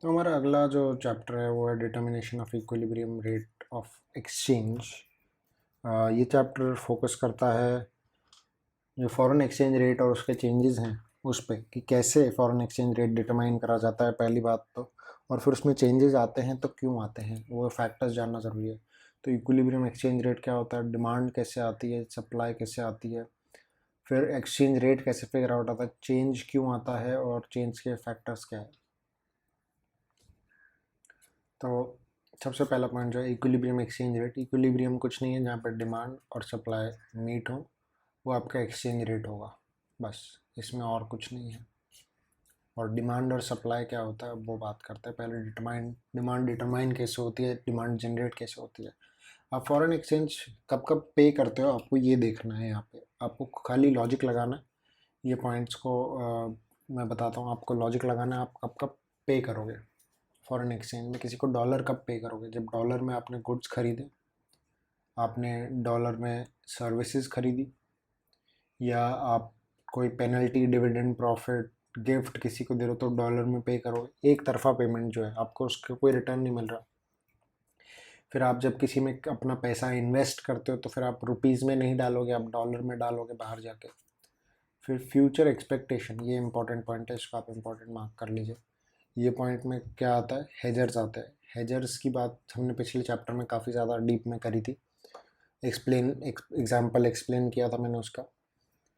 तो हमारा अगला जो चैप्टर है वो है determination of equilibrium rate of exchange. ये चैप्टर फोकस करता है जो फॉरेन एक्सचेंज रेट और उसके चेंजेस हैं उस पे कि कैसे फॉरेन एक्सचेंज रेट डिटरमाइन करा जाता है पहली बात तो, और फिर उसमें चेंजेस आते हैं तो क्यों आते हैं वो फैक्टर्स जानना ज़रूरी है। तो इक्विलिब्रियम एक्सचेंज रेट क्या होता है, डिमांड कैसे आती है, सप्लाई कैसे आती है, फिर एक्सचेंज रेट कैसे फिगर आउट आता है, चेंज क्यों आता है और चेंज के फैक्टर्स क्या है। तो सबसे पहला पॉइंट जो है इक्विलिब्रियम एक्सचेंज रेट। इक्विलिब्रियम कुछ नहीं है जहाँ पर डिमांड और सप्लाई मीट हो, वो आपका एक्सचेंज रेट होगा, बस इसमें और कुछ नहीं है। और डिमांड और सप्लाई क्या होता है वो बात करते हैं। पहले डिमांड डिटरमाइन कैसे होती है, डिमांड जनरेट कैसे होती है। आप फॉरेन एक्सचेंज कब कब पे करते हो आपको ये देखना है। यहाँ पे आपको खाली लॉजिक लगाना है। ये पॉइंट्स को मैं बताता हूँ आपको, लॉजिक लगाना है। आप कब कब पे करोगे फॉरेन एक्सचेंज में, किसी को डॉलर कब पे करोगे, जब डॉलर में आपने गुड्स खरीदे, आपने डॉलर में सर्विसेज खरीदी, या आप कोई पेनल्टी डिविडेंड प्रॉफिट गिफ्ट किसी को दे रहे हो तो डॉलर में पे करोगे। एक तरफा पेमेंट जो है आपको उसका कोई रिटर्न नहीं मिल रहा। फिर आप जब किसी में अपना पैसा इन्वेस्ट करते हो तो फिर आप रुपीज़ में नहीं डालोगे, आप डॉलर में डालोगे बाहर जाके। फिर फ्यूचर एक्सपेक्टेशन, ये इंपॉर्टेंट पॉइंट है, इसको आप इंपॉर्टेंट मार्क कर लीजिए। ये पॉइंट में क्या आता है, हेजर्स आते हैं। हेजर्स की बात हमने पिछले चैप्टर में काफ़ी ज़्यादा डीप में करी थी, एग्जाम्पल एक्सप्लेन किया था मैंने उसका।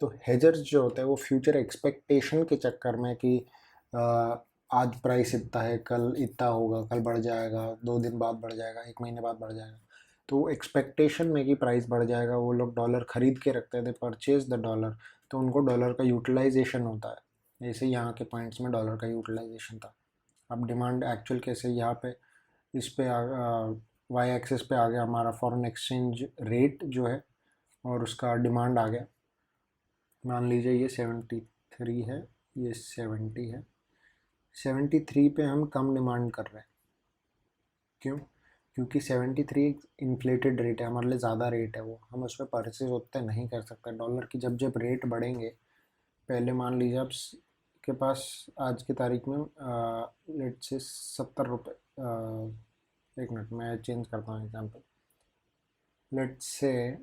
तो हेजर्स जो होता है वो फ्यूचर एक्सपेक्टेशन के चक्कर में कि आज प्राइस इतना है, कल इतना होगा, कल बढ़ जाएगा, 2 दिन बाद बढ़ जाएगा, 1 महीने बाद बढ़ जाएगा, तो वो एक्सपेक्टेशन में कि प्राइस बढ़ जाएगा वो लोग डॉलर खरीद के रखते थे, परचेज द डॉलर। तो उनको डॉलर का यूटिलाइजेशन होता है। जैसे यहाँ के पॉइंट्स में डॉलर का यूटिलाइजेशन था। अब डिमांड एक्चुअल कैसे, यहाँ पे इस पे वाई एक्सिस पे आ गया हमारा फॉरेन एक्सचेंज रेट जो है, और उसका डिमांड आ गया। मान लीजिए ये 73 है, ये 70 है। 73 पे हम कम डिमांड कर रहे हैं। क्यों? क्योंकि 73 इन्फ्लेटेड रेट है, हमारे लिए ज़्यादा रेट है, वो हम उस पर परचेज उतने नहीं कर सकते डॉलर की। जब जब रेट बढ़ेंगे, पहले मान लीजिए आप के पास आज की तारीख में लेट से 70 रुपये, एक मिनट मैं चेंज करता हूँ एग्जाम्पल। लेट से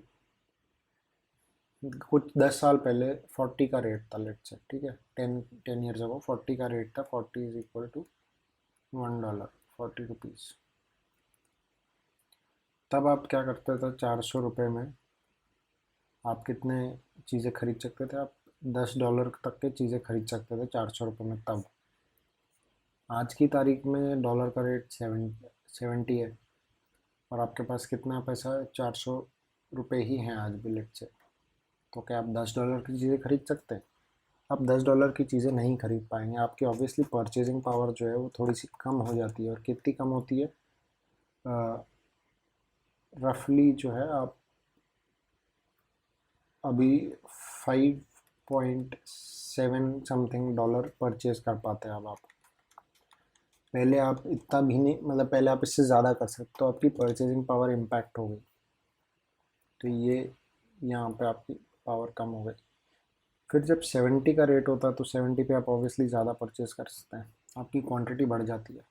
कुछ 10 साल पहले 40 का रेट था, लेट से, ठीक है, 10 ईयर्स अगो 40 का रेट था। 40 इज इक्वल टू $1, 40 रुपीज़। तब आप क्या करते थे, 400 रुपये में आप कितने चीज़ें खरीद सकते थे, आप $10 तक के चीज़ें खरीद सकते थे 400 रुपये में तब। आज की तारीख में डॉलर का रेट 70 है, और आपके पास कितना पैसा है, 400 रुपये ही हैं आज भी, लेट से। तो क्या आप $10 की चीज़ें खरीद सकते हैं? आप $10 की चीज़ें नहीं खरीद पाएंगे। आपकी ऑब्वियसली परचेजिंग पावर जो है वो थोड़ी सी कम हो जाती है। और कितनी कम होती है, रफली जो है आप अभी 5.7 समथिंग डॉलर परचेज कर पाते हैं अब आप। पहले आप इतना भी नहीं, मतलब पहले आप इससे ज़्यादा कर सकते, तो आपकी परचेजिंग पावर इम्पैक्ट हो गई। तो ये यहाँ पे आपकी पावर कम हो गई। फिर जब 70 का रेट होता है तो 70 पे आप ऑब्वियसली ज़्यादा परचेज कर सकते हैं, आपकी क्वांटिटी बढ़ जाती है।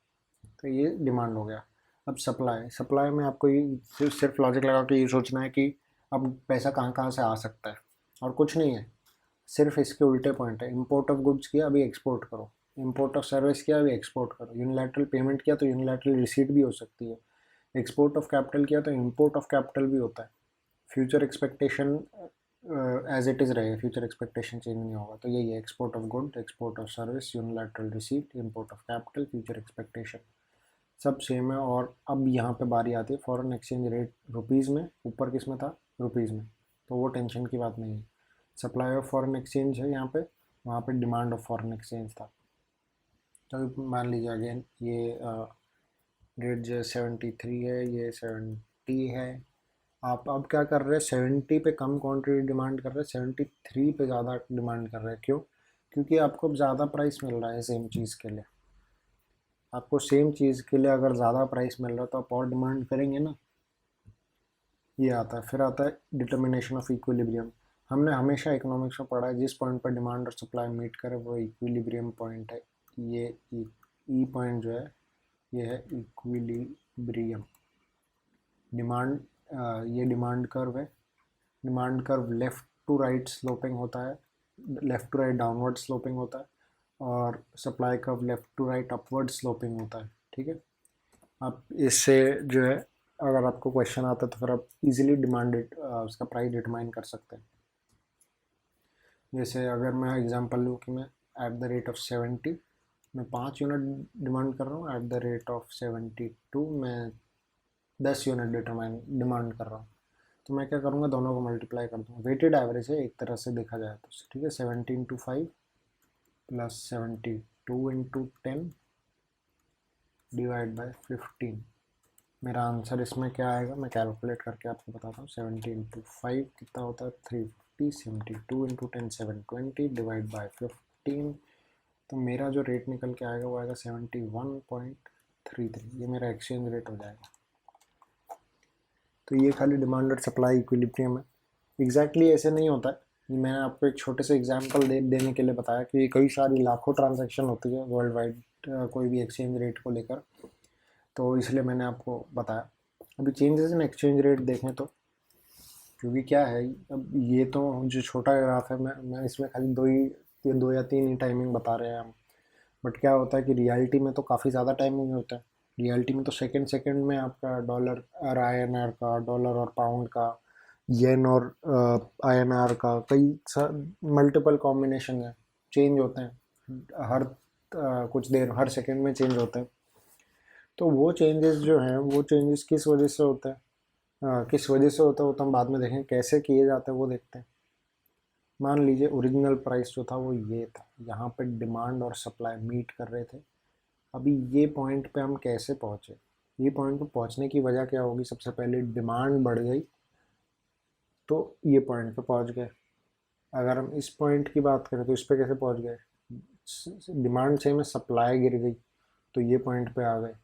तो ये डिमांड हो गया। अब सप्लाई, सप्लाई में आपको ये सिर्फ लॉजिक लगा के ये सोचना है कि अब पैसा कहाँ कहाँ से आ सकता है, और कुछ नहीं है। सिर्फ इसके उल्टे पॉइंट है। इंपोर्ट ऑफ गुड्स किया, अभी एक्सपोर्ट करो। इंपोर्ट ऑफ सर्विस किया, अभी एक्सपोर्ट करो। यूनिलैटरल पेमेंट किया तो यूनिलैटरल रिसीट भी हो सकती है। एक्सपोर्ट ऑफ कैपिटल किया तो इंपोर्ट ऑफ कैपिटल भी होता है। Future expectation as it is रहेगा, फ्यूचर एक्सपेक्टेशन चेंज नहीं होगा। तो यही है, export of good, export of service, unilateral receipt, import of capital, future expectation, सब सेम है। और अब यहाँ पे बारी आती है फॉरेन एक्सचेंज रेट रुपीज़ में, ऊपर किस में था, रुपीज़ में, तो वो टेंशन की बात नहीं है। सप्लाई ऑफ फॉरेन एक्सचेंज है यहाँ पे, वहाँ पे डिमांड ऑफ फॉरेन एक्सचेंज था। तो मान लीजिए अगेन ये रेट जो 73 है, ये 70 है। आप अब क्या कर रहे हैं, 70 पे कम क्वांटिटी डिमांड कर रहे हैं, 73 पे ज़्यादा डिमांड कर रहे हैं। क्यों? क्योंकि आपको अब ज़्यादा प्राइस मिल रहा है सेम चीज़ के लिए। आपको सेम चीज़ के लिए अगर ज़्यादा प्राइस मिल रहा है तो आप और डिमांड करेंगे ना। ये आता है। फिर आता है डिटर्मिनेशन ऑफ इक्विलिब्रियम। हमने हमेशा इकोनॉमिक्स में पढ़ा है जिस पॉइंट पर डिमांड और सप्लाई मीट करे वो इक्विलिब्रियम पॉइंट है। ये ई पॉइंट जो है ये है इक्विलिब्रियम। डिमांड, ये डिमांड कर्व है। Demand curve left to right sloping होता है, left to right downward sloping होता है, और supply curve left to right upward sloping होता है। ठीक है, आप इससे जो है अगर आपको क्वेश्चन आता है तो फिर आप इजीली डिमांड उसका प्राइस डिटरमाइन कर सकते हैं। जैसे अगर मैं एग्जांपल लूँ कि मैं एट द रेट ऑफ 70 मैं 5 यूनिट डिमांड कर रहा हूँ, एट द रेट ऑफ 72 मैं 10 यूनिट डिमांड कर रहा हूँ, तो मैं क्या करूँगा, दोनों को मल्टीप्लाई कर दूँगा। वेटेड एवरेज है एक तरह से देखा जाए तो। ठीक है, 70 into 5 plus 72 into 10 divide by 15। मेरा आंसर इसमें क्या आएगा, मैं कैलकुलेट करके आपको बताता हूँ। 70 इंटू 5 कितना होता है, 350। 72 इंटू 10 720 डिवाइड बाई 15, तो मेरा जो रेट निकल के आएगा वो आएगा 71.33। ये मेरा एक्सचेंज रेट हो जाएगा। तो ये खाली डिमांड और सप्लाई इक्विलिब्रियम है। एग्जैक्टली ऐसे नहीं होता है, मैंने आपको एक छोटे से एग्जांपल देने के लिए बताया कि कई सारी लाखों ट्रांजैक्शन होती है वर्ल्ड वाइड कोई भी एक्सचेंज रेट को लेकर, तो इसलिए मैंने आपको बताया। अभी चेंजेस इन एक्सचेंज रेट देखें तो, क्योंकि क्या है, अब ये तो जो छोटा ग्राफ है, मैं इसमें खाली दो या तीन ही टाइमिंग बता रहे हैं हम, बट क्या होता है कि रियलिटी में तो काफ़ी ज़्यादा टाइमिंग होता है। रियलिटी में तो सेकंड सेकंड में आपका डॉलर और INR का, डॉलर और पाउंड का, येन और INR का कई मल्टीपल कॉम्बिनेशन है, चेंज होते हैं हर कुछ देर, हर सेकंड में चेंज होते हैं। तो वो चेंजेस जो हैं, वो चेंजेस किस वजह से होते हैं, किस वजह से होता है वो तो हम बाद में देखेंगे, कैसे किए जाते हैं वो देखते हैं। मान लीजिए ओरिजिनल प्राइस जो था वो ये था, यहाँ पे डिमांड और सप्लाई मीट कर रहे थे। अभी ये पॉइंट पे हम कैसे पहुँचे, ये पॉइंट पे पहुँचने की वजह क्या होगी, सबसे पहले डिमांड बढ़ गई तो ये पॉइंट पे पहुँच गए। अगर हम इस पॉइंट की बात करें तो इस पे कैसे पहुँच गए, डिमांड से में सप्लाई गिर गई तो ये पॉइंट पे आ गए।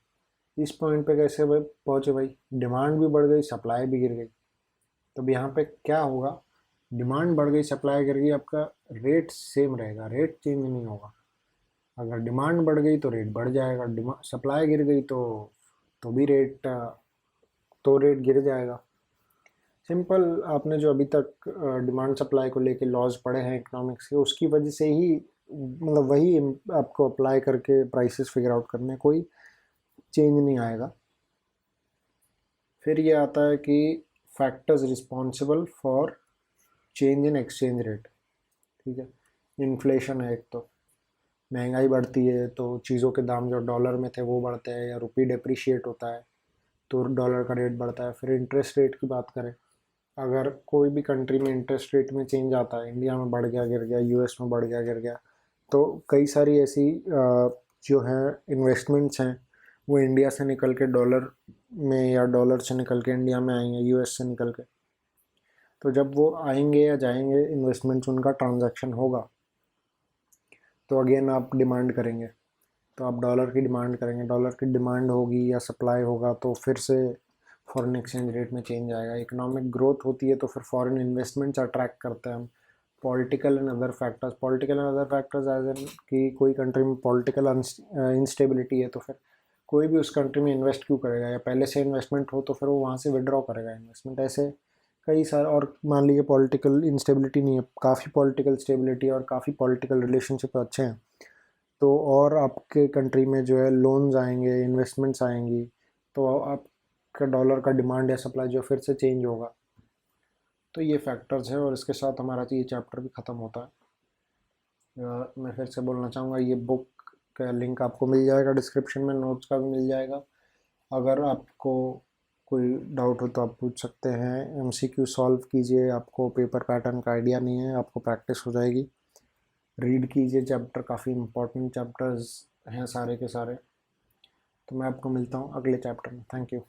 इस पॉइंट पे कैसे भाई पहुँचे, भाई डिमांड भी बढ़ गई सप्लाई भी गिर गई। तो अब यहाँ पे क्या होगा, डिमांड बढ़ गई सप्लाई गिर गई, आपका रेट सेम रहेगा, रेट चेंज नहीं होगा। अगर डिमांड बढ़ गई तो रेट बढ़ जाएगा, सप्लाई गिर गई तो भी रेट गिर जाएगा। सिंपल, आपने जो अभी तक डिमांड सप्लाई को लेके लॉज पढ़े हैं इकोनॉमिक्स के, उसकी वजह से ही मतलब वही आपको अप्लाई करके प्राइसेस फिगर आउट करने, कोई चेंज नहीं आएगा। फिर ये आता है कि factors responsible for change in exchange rate. ठीक है, इन्फ्लेशन है एक, तो महंगाई बढ़ती है तो चीज़ों के दाम जो डॉलर में थे वो बढ़ते हैं, या रुपी डिप्रिशिएट होता है तो डॉलर का रेट बढ़ता है। फिर इंटरेस्ट रेट की बात करें, अगर कोई भी कंट्री में इंटरेस्ट रेट में चेंज आता है, इंडिया में बढ़ गया गिर गया, US में बढ़ गया गिर गया, तो कई सारी ऐसी जो है इन्वेस्टमेंट्स हैं वो इंडिया से निकल के डॉलर में, या डॉलर से निकल के इंडिया में आएंगे, US से निकल के। तो जब वो आएंगे या जाएंगे इन्वेस्टमेंट्स, उनका ट्रांजैक्शन होगा तो अगेन आप डिमांड करेंगे, तो आप डॉलर की डिमांड करेंगे, डॉलर की डिमांड होगी या सप्लाई होगा तो फिर से फॉरेन एक्सचेंज रेट में चेंज आएगा। इकोनॉमिक ग्रोथ होती है तो फिर फॉरेन इन्वेस्टमेंट्स अट्रैक्ट करते हैं हम। Political and other factors as an कि कोई कंट्री में पॉलिटिकल इंस्टेबिलिटी है तो फिर कोई भी उस कंट्री में इन्वेस्ट क्यों करेगा, या पहले से इन्वेस्टमेंट हो तो फिर वो वहाँ से विड्रॉ करेगा इन्वेस्टमेंट। ऐसे कई सारे, और मान लीजिए पॉलिटिकल इंस्टेबिलिटी नहीं है, काफ़ी पॉलिटिकल स्टेबिलिटी और काफ़ी पॉलिटिकल रिलेशनशिप अच्छे हैं, तो और आपके कंट्री में जो है लोन्स आएंगे, इन्वेस्टमेंट्स आएंगी, तो आपका डॉलर का डिमांड या सप्लाई जो फिर से चेंज होगा। तो ये फैक्टर्स है, और इसके साथ हमारा ये चैप्टर भी ख़त्म होता है। मैं फिर से बोलना चाहूँगा, ये बुक का लिंक आपको मिल जाएगा डिस्क्रिप्शन में, नोट्स का भी मिल जाएगा। अगर आपको कोई डाउट हो तो आप पूछ सकते हैं, MCQ सॉल्व कीजिए, आपको पेपर पैटर्न का आइडिया नहीं है, आपको प्रैक्टिस हो जाएगी। रीड कीजिए चैप्टर, काफ़ी इंपॉर्टेंट चैप्टर्स हैं सारे के सारे। तो मैं आपको मिलता हूँ अगले चैप्टर में। Thank you.